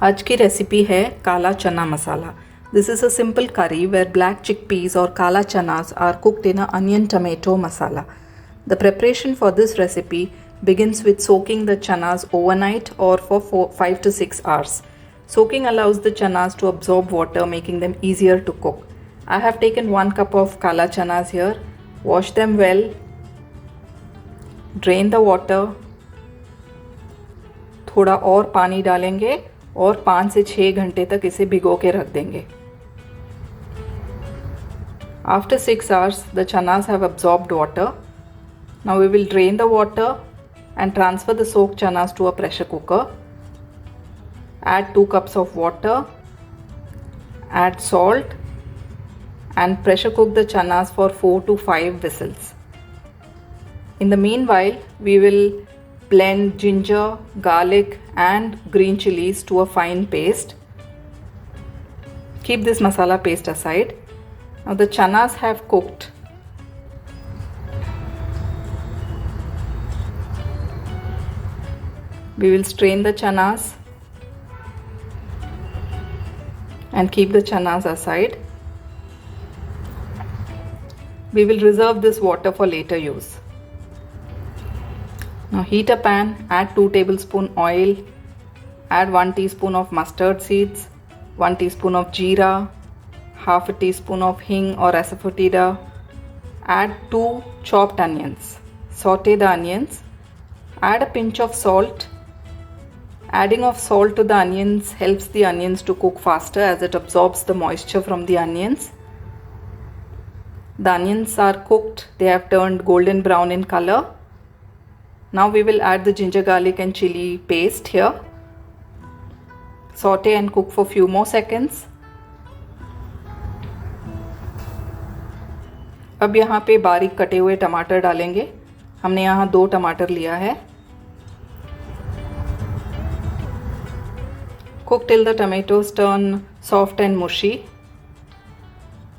आज की रेसिपी है काला चना मसाला. This is a simple curry where black chickpeas or kala chanas are cooked in an onion tomato masala. The preparation for this recipe begins with soaking the chanas overnight or for 5 to 6 hours. Soaking allows the chanas to absorb water, making them easier to cook. I have taken 1 cup of kala chanas here. Wash them well. Drain the water. थोड़ा और पानी डालेंगे और 5 से 6 घंटे तक इसे भिगो के रख देंगे. After 6 hours, the chanas have absorbed water. Now we will drain the water and transfer the soaked chanas to a pressure cooker. Add 2 cups of water. Add salt and pressure cook the chanas for 4 to 5 whistles. In the meanwhile, we will blend ginger, garlic and green chilies to a fine paste. Keep this masala paste aside. Now the chanas have cooked. We will strain the chanas and keep the chanas aside. We will reserve this water for later use. Now heat a pan, add 2 tablespoons oil, add 1 teaspoon of mustard seeds, 1 teaspoon of jeera, half a teaspoon of hing or asafoetida, add 2 chopped onions. Saute the onions, add a pinch of salt. Adding of salt to the onions helps the onions to cook faster as it absorbs the moisture from the onions. The onions are cooked, they have turned golden brown in color. Now we will add the ginger, garlic and chili paste here. Saute and cook for few more seconds. अब यहाँ पे बारीक कटे हुए टमाटर डालेंगे. हमने यहाँ 2 टमाटर लिया है. Cook till the tomatoes turn soft and mushy.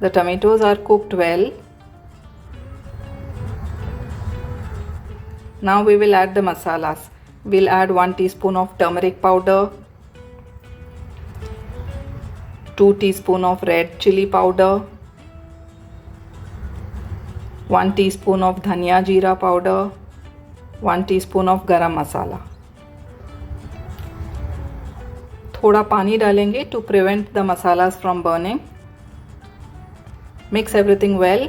The tomatoes are cooked well. Now we will add the masalas. We'll add 1 teaspoon of turmeric powder, 2 teaspoon of red chili powder, 1 teaspoon of dhania jeera powder, 1 teaspoon of garam masala. थोड़ा पानी डालेंगे to prevent the masalas from burning. Mix everything well.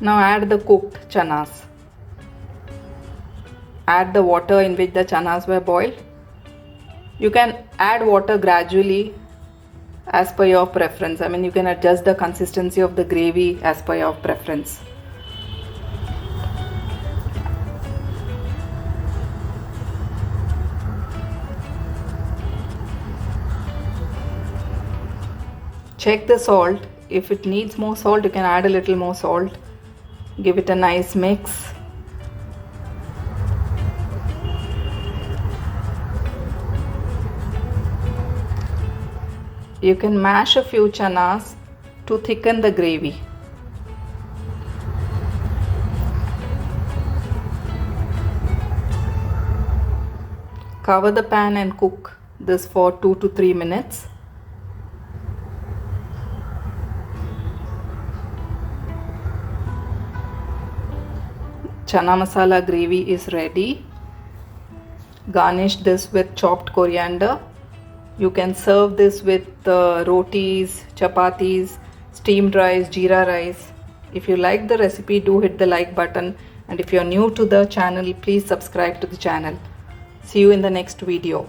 Now add the cooked chanas. Add the water in which the chanas were boiled. You can add water gradually as per your preference. I mean, you can adjust the consistency of the gravy as per your preference. Check the salt. If it needs more salt, you can add a little more salt. Give it a nice mix. You can mash a few chanas to thicken the gravy. Cover the pan and cook this for 2 to 3 minutes. Chana masala gravy is ready. Garnish this with chopped coriander. You can serve this with rotis, chapatis, steamed rice, jeera rice. If you like the recipe, do hit the like button. And if you're new to the channel, please subscribe to the channel. See you in the next video.